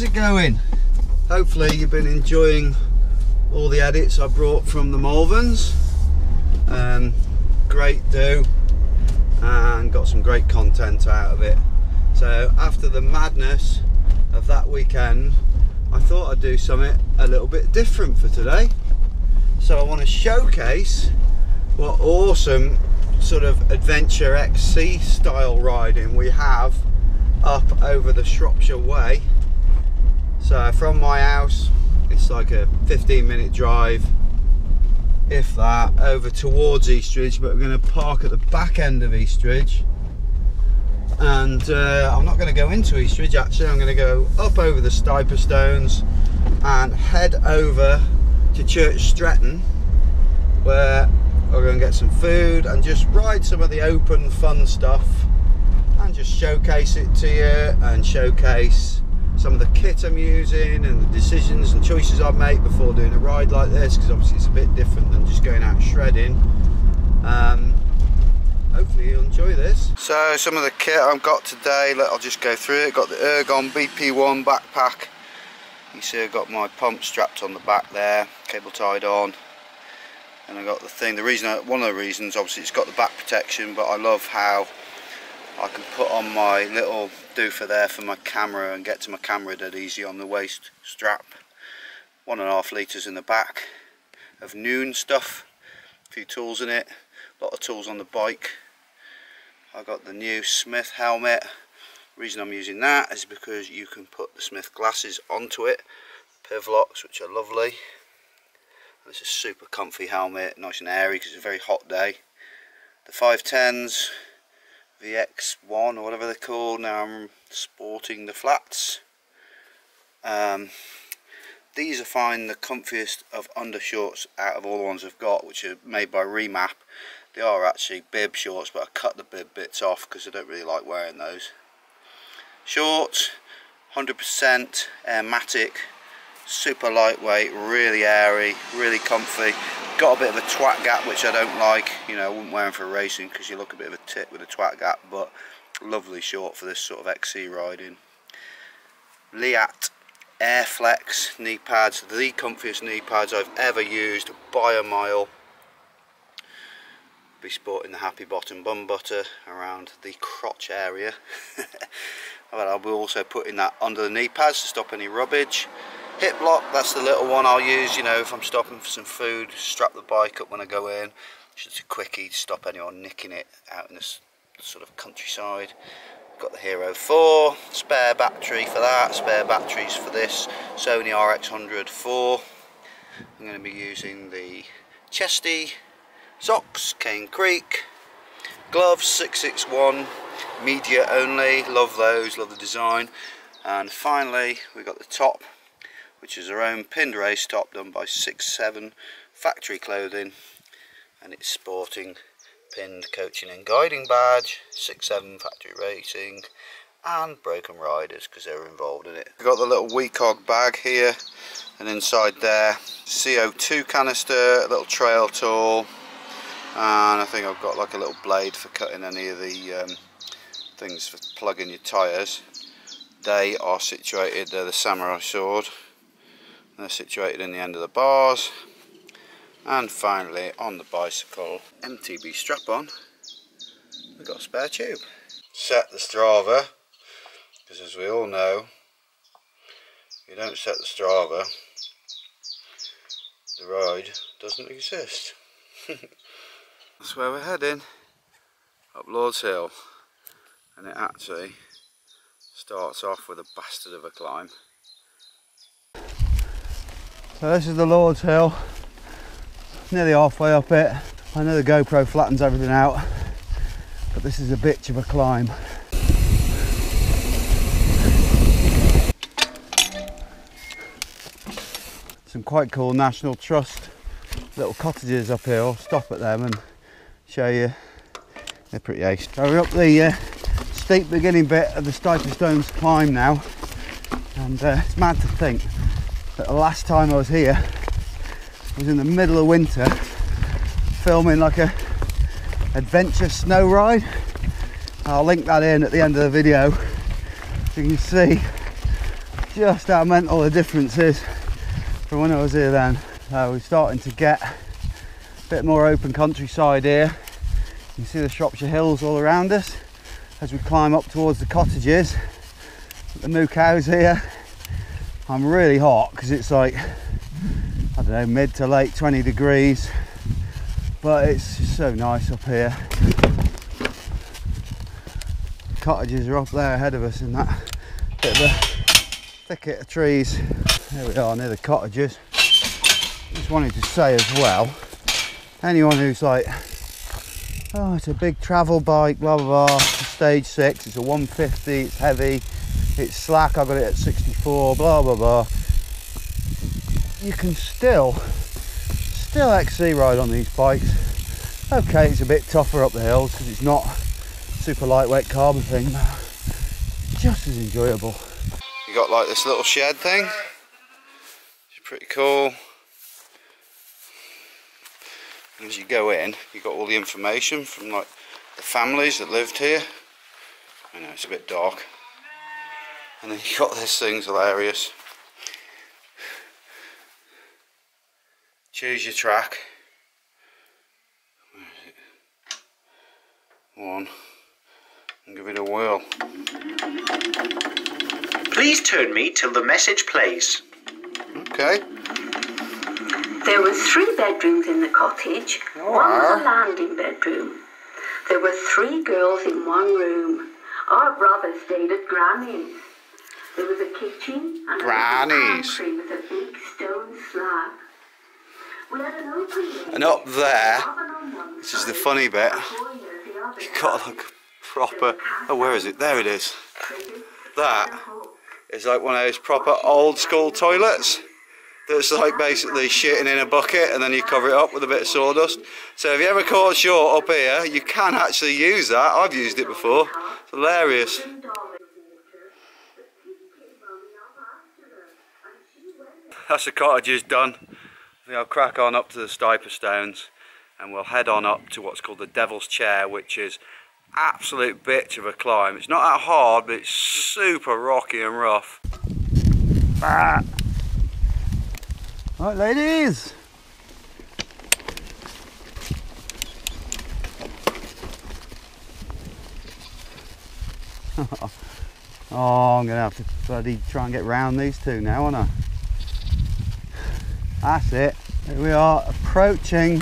How's it going? Hopefully you've been enjoying all the edits I brought from the Malverns. Great do, and got some great content out of it. So after the madness of that weekend, I thought I'd do something a little bit different for today. So I want to showcase what awesome sort of adventure XC style riding we have up over the Shropshire way. So from my house, it's like a 15-minute drive, if that, over towards Eastridge, but we're going to park at the back end of Eastridge. And I'm not going to go into Eastridge actually, I'm going to go up over the Stiper Stones and head over to Church Stretton, where we're going to get some food and just ride some of the open fun stuff and just showcase it to you, and showcase some of the kit I'm using and the decisions and choices I've made before doing a ride like this, because obviously it's a bit different than just going out shredding. Hopefully you'll enjoy this. So some of the kit I've got today, I'll just go through it. Got the Ergon BP1 backpack. You see I've got my pump strapped on the back there, cable tied on. And I got the thing, one of the reasons, obviously it's got the back protection, but I love how I can put on my little doofer there for my camera and get to my camera dead easy on the waist strap. 1.5 litres in the back of noon stuff, a few tools in it, a lot of tools on the bike. I got the new Smith helmet. The reason I'm using that is because you can put the Smith glasses onto it, Pivlocks, which are lovely. It's a super comfy helmet, nice and airy because it's a very hot day. The 510s, VX1 or whatever they're called, now I'm sporting the flats. These I find the comfiest of undershorts out of all the ones I've got, which are made by Remap. They are actually bib shorts, but I cut the bib bits off because I don't really like wearing those. Shorts, 100% Airmatic, super lightweight, really airy, really comfy. Got a bit of a twat gap, which I don't like. You know, I wouldn't wear them for racing because you look a bit of a tit with a twat gap, but lovely short for this sort of XC riding. Liat Airflex knee pads, the comfiest knee pads I've ever used by a mile. Be sporting the Happy Bottom bum butter around the crotch area. But I'll be also putting that under the knee pads to stop any rubbage. Hip block, that's the little one I'll use, you know, if I'm stopping for some food, strap the bike up when I go in. Just a quickie to stop anyone nicking it out in this sort of countryside. Got the Hero 4, spare battery for that, spare batteries for this Sony RX100 4. I'm going to be using the Chesty socks, Cane Creek, gloves 661, media only, love those, love the design. And finally we got the top, which is our own pinned race top done by 6'7 factory clothing, and it's sporting pinned coaching and guiding badge, 6'7 factory racing, and Broken Riders because they were involved in it. We've got the little WeCog bag here, and inside there CO2 canister, a little trail tool, and I think I've got like a little blade for cutting any of the things for plugging your tyres. They are situated, they're the samurai sword. They're situated in the end of the bars. And finally on the bicycle, MTB strap on, we've got a spare tube. Set the Strava, because as we all know, if you don't set the Strava, the ride doesn't exist. That's where we're heading, up Lord's Hill, and it actually starts off with a bastard of a climb. So this is the Lord's Hill, nearly halfway up it. I know the GoPro flattens everything out, but this is a bitch of a climb. Some quite cool National Trust little cottages up here. I'll stop at them and show you. They're pretty ace. So we're up the steep beginning bit of the Stiper Stones climb now, and it's mad to think that the last time I was here was in the middle of winter filming like a adventure snow ride. I'll link that in at the end of the video so you can see just how mental the difference is from when I was here then. We're starting to get a bit more open countryside here. You can see the Shropshire hills all around us as we climb up towards the cottages. The moo cows here. I'm really hot because it's like, I don't know, mid to late 20 degrees, but it's just so nice up here. Cottages are up there ahead of us in that bit of a thicket of trees. Here we are near the cottages. Just wanted to say as well, anyone who's like, oh, it's a big travel bike, blah blah blah, stage 6, it's a 150, it's heavy, it's slack, I got it at 64, blah blah blah. You can still XC ride on these bikes. Okay, it's a bit tougher up the hills because it's not super lightweight carbon thing, but just as enjoyable. You got like this little shed thing, which is pretty cool. And as you go in, you got all the information from like the families that lived here. I know it's a bit dark. And then you got this thing's hilarious. Choose your track. Where is it? One. And give it a whirl. Please turn me till the message plays. Okay. There were 3 bedrooms in the cottage. Oh, one was a landing bedroom. There were 3 girls in one room. Our brother stayed at Granny's. There was a kitchen and a pantry with a big stone slab. We had an open. And up there, this is the funny bit, you've got like a proper, oh where is it? There it is. That is like one of those proper old school toilets. That's like basically shitting in a bucket and then you cover it up with a bit of sawdust. So if you ever caught short up here, you can actually use that. I've used it before. It's hilarious. That's the cottages done. I think I'll crack on up to the Stiper Stones and we'll head on up to what's called the Devil's Chair, which is absolute bitch of a climb. It's not that hard, but it's super rocky and rough. Ah. Right, ladies. Oh, I'm gonna have to bloody try and get round these two now, aren't I? That's it. Here we are approaching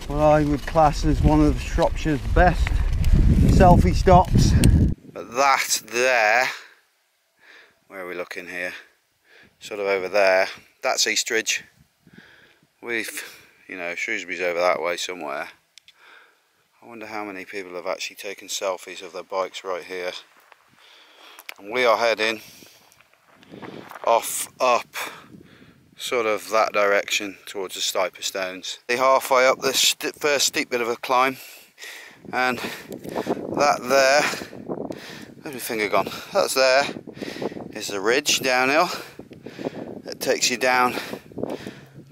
what I would class as one of Shropshire's best selfie stops. But that there, where are we looking here? Sort of over there. That's Eastridge. Shrewsbury's over that way somewhere. I wonder how many people have actually taken selfies of their bikes right here. And we are heading off up sort of that direction towards the Stiper Stones. Halfway up this first steep bit of a climb, and that there, where's my finger gone? That's there is the ridge downhill that takes you down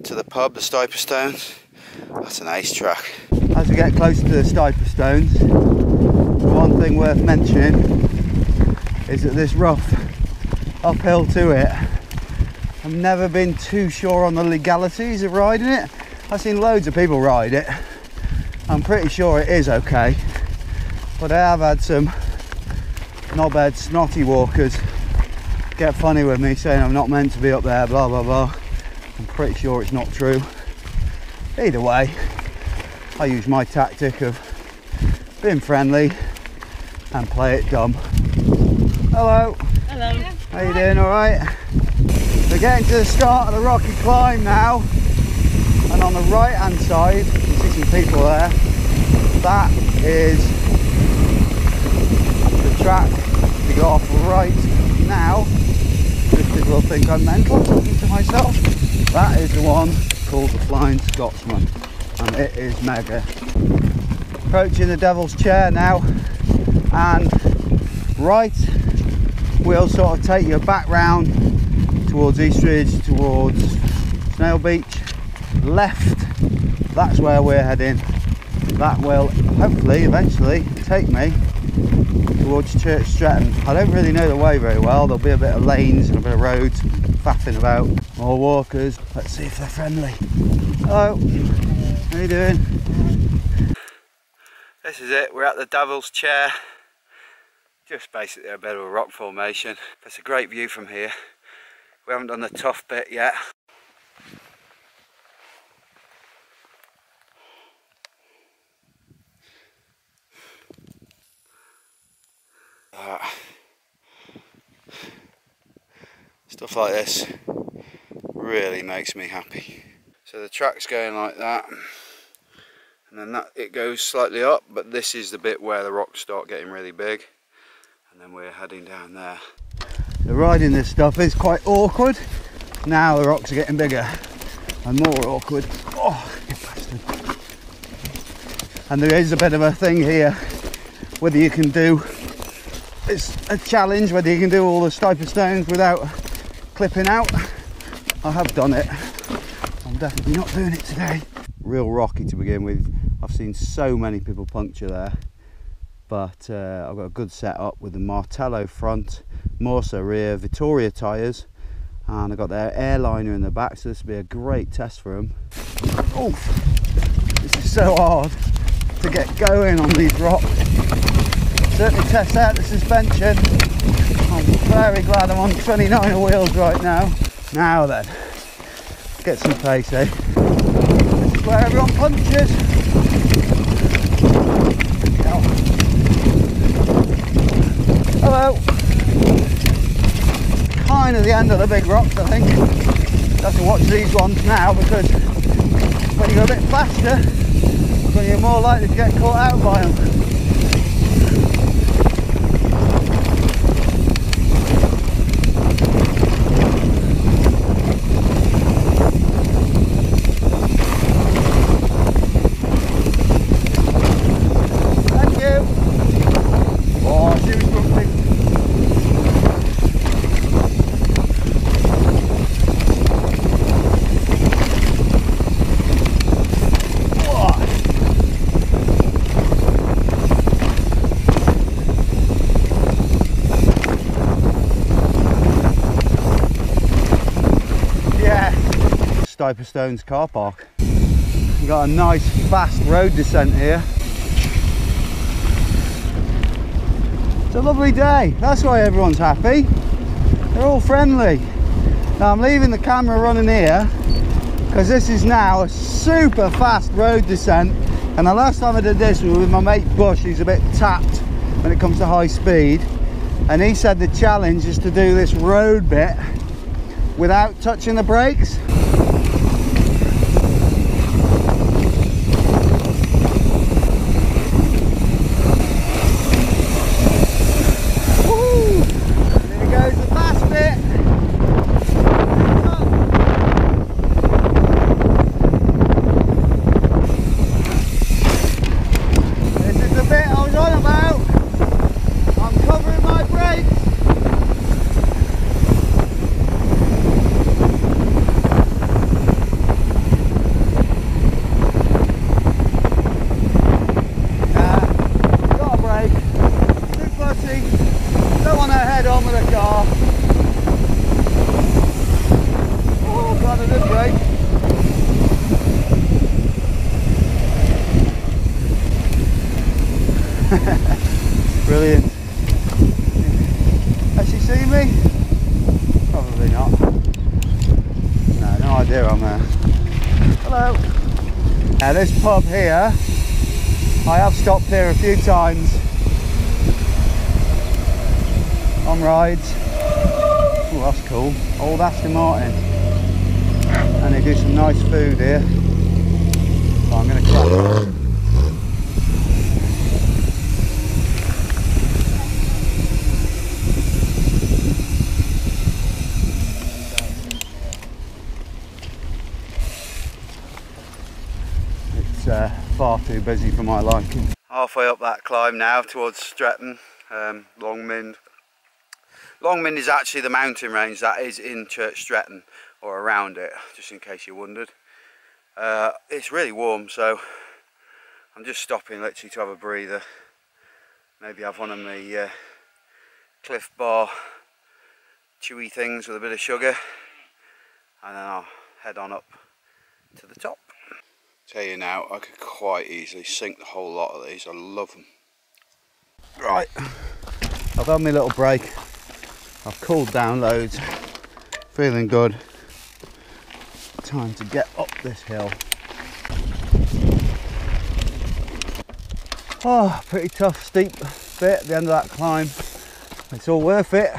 to the pub, the Stiper Stones. That's an ace track. As we get closer to the Stiper Stones, the one thing worth mentioning is that this rough uphill to it, I've never been too sure on the legalities of riding it. I've seen loads of people ride it. I'm pretty sure it is okay, but I have had some knobhead snotty walkers get funny with me saying I'm not meant to be up there, blah blah blah. I'm pretty sure it's not true. Either way, I use my tactic of being friendly and play it dumb. Hello. Hello. How you doing? All right? We're getting to the start of the rocky climb now, and on the right hand side, you can see some people there. That is the track to go off right now. If people think I'm mental talking to myself, that is the one called the Flying Scotsman, and it is mega. Approaching the Devil's Chair now, and right we'll sort of take you back round towards Eastridge, towards Snail Beach. Left, that's where we're heading. That will hopefully eventually take me towards Church Stretton. I don't really know the way very well. There'll be a bit of lanes and a bit of roads faffing about. More walkers. Let's see if they're friendly. Hello, how you doing? This is it, we're at the Devil's Chair. Just basically a bit of a rock formation. It's a great view from here. We haven't done the tough bit yet. Stuff like this really makes me happy. So the track's going like that, and then it goes slightly up, but this is the bit where the rocks start getting really big, and then we're heading down there. The riding this stuff is quite awkward. Now the rocks are getting bigger and more awkward. Oh, you bastard. And there is a bit of a thing here, whether you can do, it's a challenge whether you can do all the stiper stones without clipping out. I have done it. I'm definitely not doing it today. Real rocky to begin with. I've seen so many people puncture there, but I've got a good setup with the Martello front, Morsa rear, Vittoria tyres, and I've got their airliner in the back, so this will be a great test for them. Oof, this is so hard to get going on these rocks. Certainly test out the suspension. I'm very glad I'm on 29er wheels right now. Now then, get some pace, eh? This is where everyone punches. Hello. Kind of the end of the big rocks, I think. You have to watch these ones now, because when you go a bit faster, then you're more likely to get caught out by them. Stone's car park. We've got a nice fast road descent here. It's a lovely day. That's why everyone's happy. They're all friendly. Now I'm leaving the camera running here because this is now a super fast road descent, and the last time I did this was with my mate Bush. He's a bit tapped when it comes to high speed, and he said the challenge is to do this road bit without touching the brakes. Brilliant. Has she seen me? Probably not. No idea I'm there. Hello. Now this pub here, I have stopped here a few times on rides. Oh, that's cool. Old Aston Martin. And they do some nice food here. So I'm going to crack on. Far too busy for my liking. Halfway up that climb now towards Stretton, Longmynd. Longmynd is actually the mountain range that is in Church Stretton, or around it, just in case you wondered. It's really warm, so I'm just stopping literally to have a breather. Maybe have one of my Cliff Bar chewy things with a bit of sugar, and then I'll head on up to the top. Tell you now, I could quite easily sink the whole lot of these. I love them. Right, I've had my little break. I've cooled down loads, feeling good. Time to get up this hill. Oh, pretty tough, steep bit at the end of that climb. It's all worth it,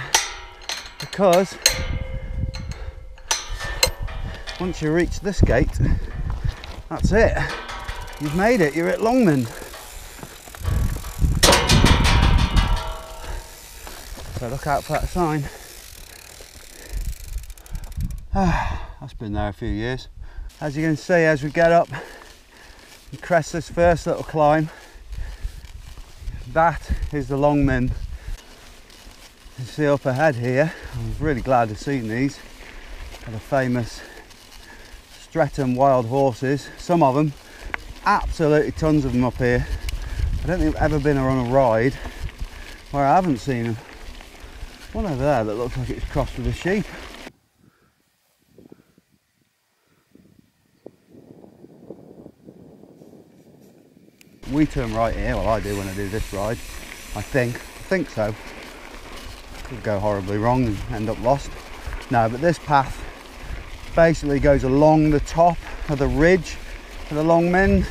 because once you reach this gate, that's it. You've made it, you're at Longman. So look out for that sign. That's been there a few years. As you can see, as we get up and crest this first little climb, that is the Longman. You see up ahead here, I'm really glad to have seen these. They're the famous Stretton wild horses. Some of them, absolutely tons of them up here. I don't think I've ever been on a ride where I haven't seen them. One over there that looks like it's crossed with a sheep. We turn right here, well I do when I do this ride, I think so. Could go horribly wrong and end up lost. No, but this path basically goes along the top of the ridge of the Longman,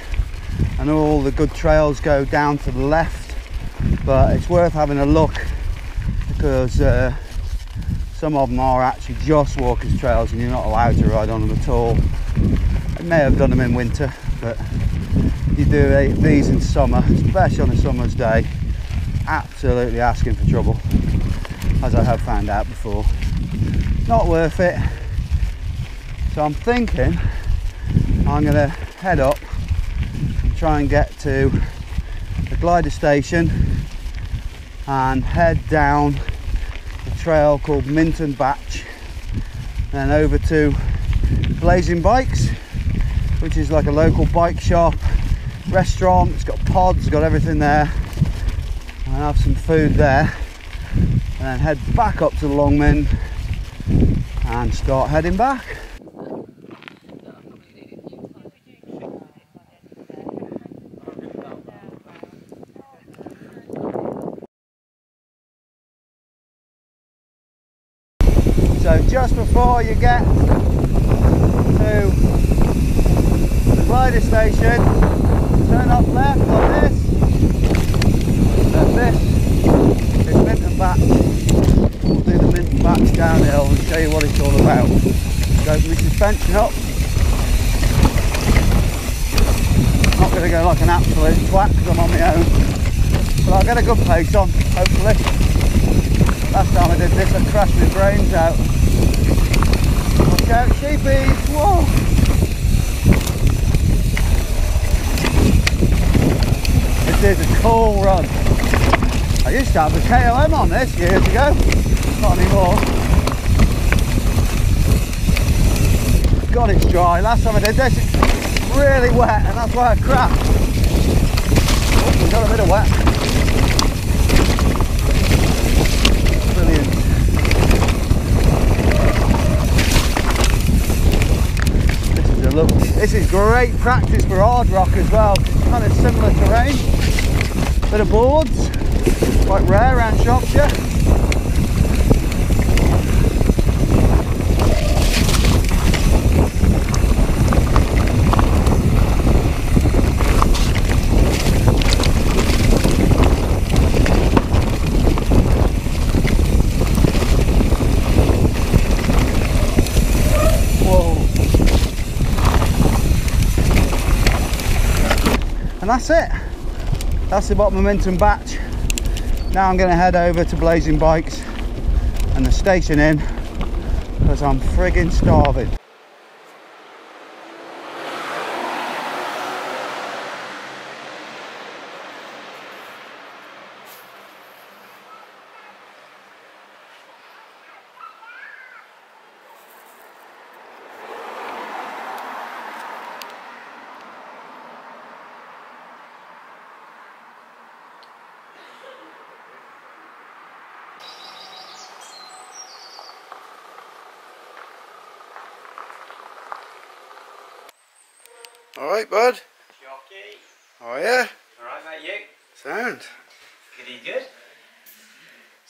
and all the good trails go down to the left, but it's worth having a look, because some of them are actually just walkers trails and you're not allowed to ride on them at all. I may have done them in winter, but you do these in summer, especially on a summer's day, absolutely asking for trouble, as I have found out before. Not worth it. So I'm thinking I'm going to head up and try and get to the glider station and head down a trail called Minton Batch, and then over to Blazing Bikes, which is like a local bike shop, restaurant. It's got pods, got everything there, and have some food there, and then head back up to the Longman and start heading back. So just before you get to the glider station, turn up left on this, and this is Minton Batch. We'll do the Minton Batch downhill and show you what it's all about. Go with my suspension up. Not going to go like an absolute twat because I'm on my own, but I'll get a good pace on, hopefully. Last time I did this I crashed my brains out. Watch out sheepies, whoa! This is a cool run. I used to have the KOM on this years ago, not anymore. God, it's dry. Last time I did this it's really wet and that's why I crashed. Oh, we got a bit of wet. Brilliant. This is a look. This is great practice for hard rock as well. It's kind of similar terrain. Bit of boards, quite rare around Shropshire. And that's it. That's the bottom of Minton Batch. Now I'm going to head over to Blazing Bikes and the station inn because I'm frigging starving. Alright, bud. Jockey. How are you? Alright, mate, you? Sound. Goody good.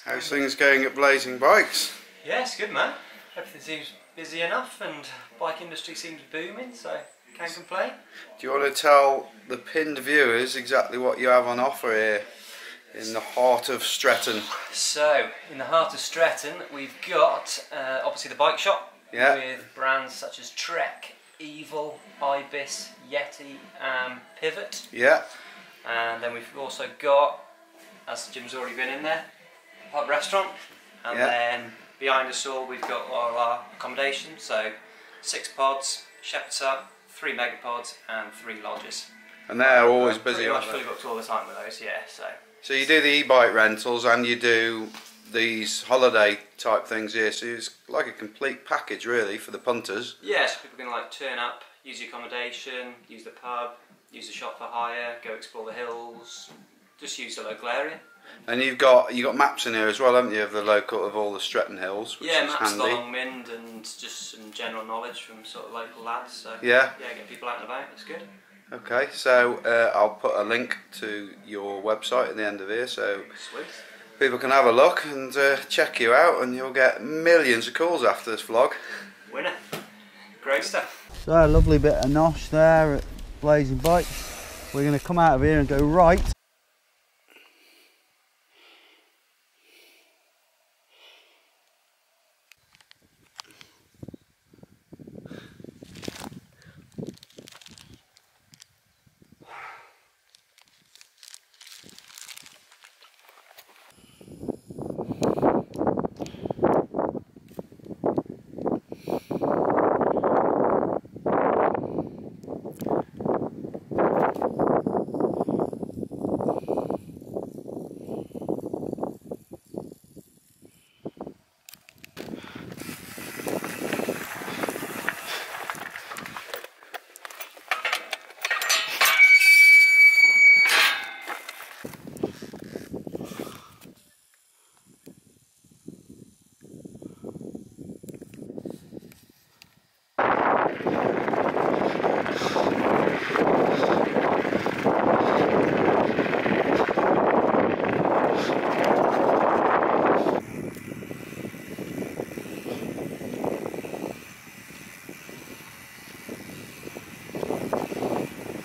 How's things going at Blazing Bikes? Yes, good, man. Everything seems busy enough and bike industry seems booming, so can't complain. Do you want to tell the pinned viewers exactly what you have on offer here in the heart of Stretton? So, in the heart of Stretton, we've got obviously the bike shop with brands such as Trek, Evil, Ibis, Yeti and Pivot. Yeah. And then we've also got, as Jim's already been in there, pub restaurant. And then behind us all we've got all our accommodation, so 6 pods, Shepherd's Hut, 3 megapods and 3 lodges. And they're always busy, pretty much aren't fully they? booked all the time with those, yeah. So you do the e-bike rentals and you do these holiday type things here, so it's like a complete package really for the punters. Yeah, so people can like turn up, use the accommodation, use the pub, use the shop for hire, go explore the hills, just use the local area. And you've got maps in here as well, haven't you, of the local, of all the Stretton hills, which yeah, is maps handy. along Mind and just some general knowledge from sort of local lads. So yeah, get people out and about. It's good. Okay, so I'll put a link to your website at the end of here, so Sweet. people can have a look and check you out, and you'll get millions of calls after this vlog. Winner. Great stuff. So a lovely bit of nosh there at Blazing Bikes. We're going to come out of here and go right.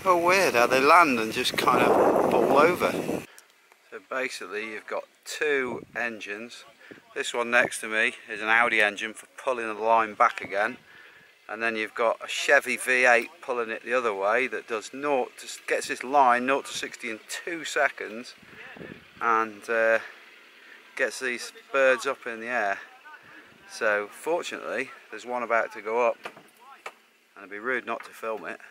Oh, weird how they land and just kind of fall over. So basically you've got 2 engines. This one next to me is an Audi engine for pulling the line back again, and then you've got a Chevy V8 pulling it the other way that does gets this line 0 to 60 in 2 seconds and gets these birds up in the air. So fortunately there's one about to go up, and it'd be rude not to film it.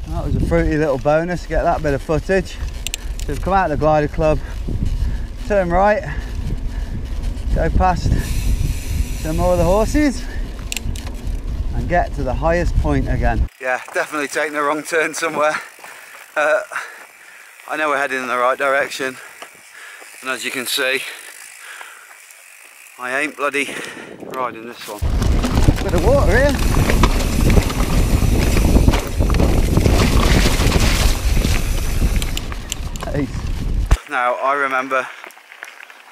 That was a fruity little bonus to get that bit of footage. So we've come out of the glider club, turn right, go past some more of the horses and get to the highest point again. Yeah, definitely taking the wrong turn somewhere. I know we're heading in the right direction, and as you can see, I ain't bloody riding this one. Bit of water here. Now I remember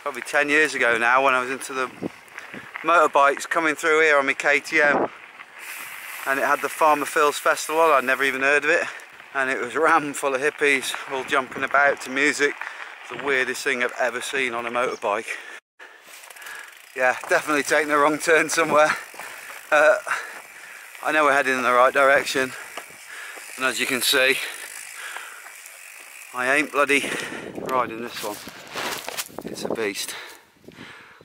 probably 10 years ago now when I was into the motorbikes coming through here on my KTM, and it had the Farmer Phil's Festival. I'd never even heard of it, and it was rammed full of hippies all jumping about to music. It's the weirdest thing I've ever seen on a motorbike. Yeah, definitely taking the wrong turn somewhere. I know we're heading in the right direction, and as you can see, I ain't bloody riding this one. It's a beast.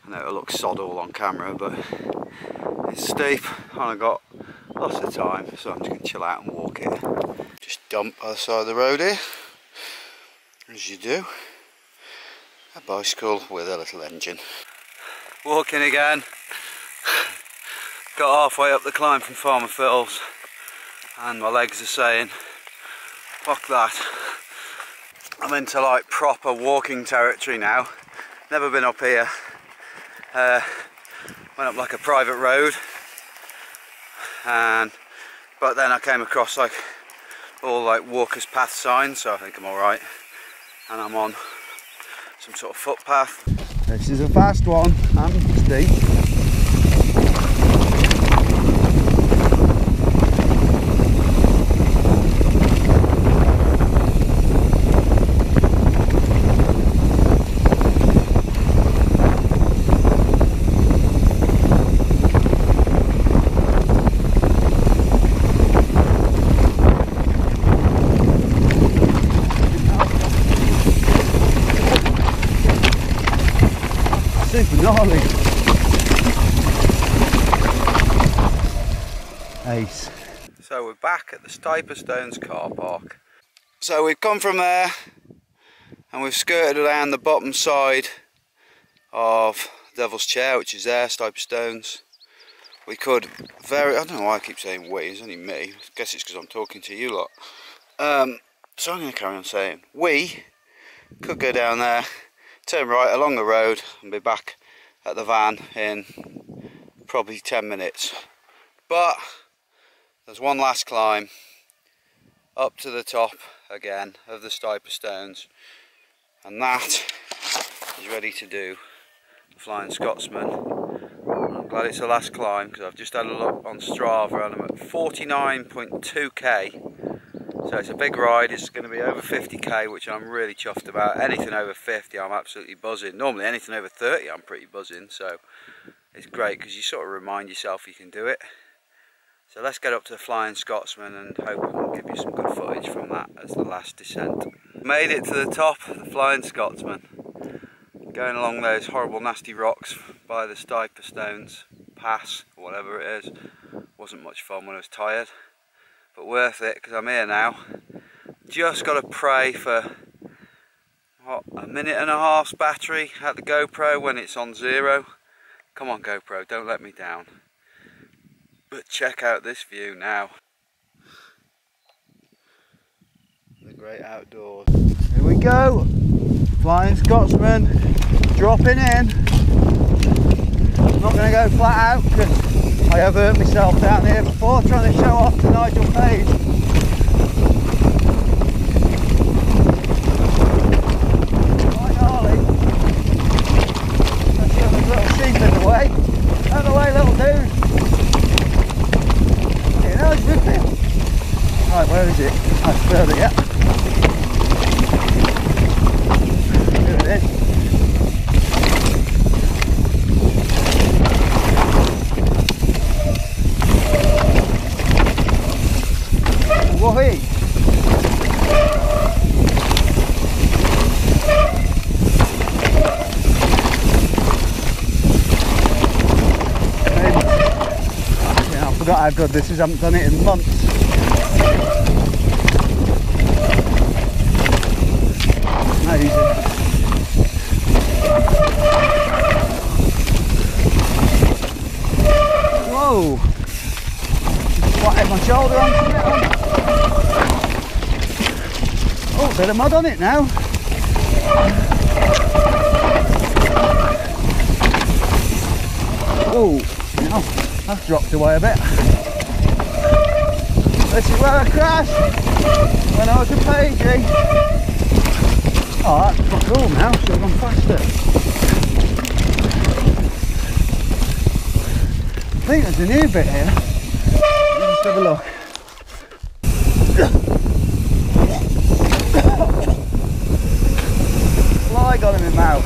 I know it looks sod all on camera, but it's steep and I got lots of time, so I'm just going to chill out and walk it. Just dump by the side of the road here, as you do. A bicycle with a little engine. Walking again. Got halfway up the climb from Farmer Phil's and my legs are saying, fuck that. I'm into like proper walking territory now. Never been up here. Went up like a private road, but then I came across like all like walkers path signs, so I think I'm alright. And I'm on some sort of footpath. This is a fast one and steep. Super gnarly. Ace. So we're back at the Stones car park. So we've come from there and we've skirted around the bottom side of Devil's Chair, which is there, Stones. We could I don't know why I keep saying we, it's only me. I guess it's because I'm talking to you lot. So I'm going to carry on saying we could go down there, turn right along the road and be back at the van in probably 10 minutes. But there's one last climb up to the top again of the Stones, and that is ready to do the Flying Scotsman. I'm glad it's the last climb because I've just had a look on Strava and I'm at 49.2k. So it's a big ride. It's going to be over 50k, which I'm really chuffed about. Anything over 50 I'm absolutely buzzing. Normally anything over 30 I'm pretty buzzing, so it's great because you sort of remind yourself you can do it. So let's get up to the Flying Scotsman and hope we can give you some good footage from that as the last descent. Made it to the top of the Flying Scotsman. Going along those horrible nasty rocks by the Stones Pass, or whatever it is. Wasn't much fun when I was tired, but worth it because I'm here now. Just got to pray for what, a minute and a half's battery at the GoPro when it's on 0. Come on GoPro, don't let me down. But check out this view now. The great outdoors. Here we go. Flying Scotsman dropping in. I'm not going to go flat out because I have hurt myself down here before trying to show off to Nigel Page. Quite gnarly. Let's see there's little sheep in the way. Out of the way, little dude. You know, it's ripping. Right, where is it? That's further, yeah. Here it is. Whoa-hee. Yeah, I forgot how good this is. I haven't done it in months. Amazing. Whoa! Swatted my shoulder onto it. Oh, a bit of mud on it now. Oh, now that's dropped away a bit. This is where I crashed when I was a pagey. Oh, that's quite cool now, should have gone faster. I think there's a new bit here. Let's have a look. Fly got him in mouth.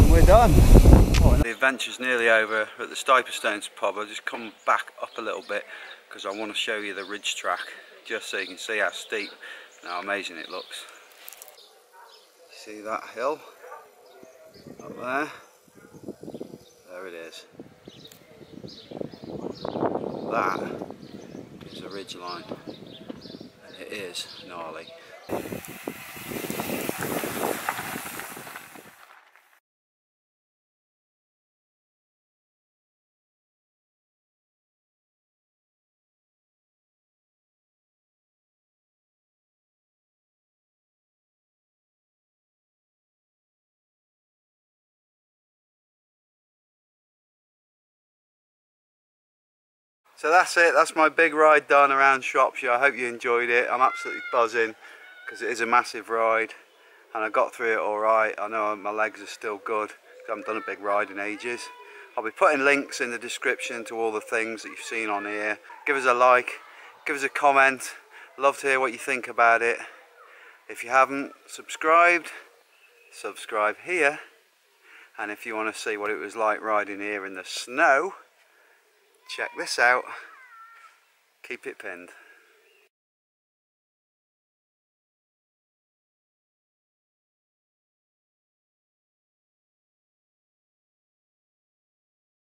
We're done. The adventure's nearly over at the Stones pub. I'll just come back up a little bit because I want to show you the ridge track just so you can see how steep How amazing it looks. See that hill up there? There it is. That is a ridge line, and it is gnarly. So that's it, that's my big ride done around Shropshire. I hope you enjoyed it. I'm absolutely buzzing because it is a massive ride and I got through it alright. I know my legs are still good because I haven't done a big ride in ages. I'll be putting links in the description to all the things that you've seen on here. Give us a like, give us a comment. Love to hear what you think about it. If you haven't subscribed, subscribe here. And if you want to see what it was like riding here in the snow, check this out. Keep it pinned.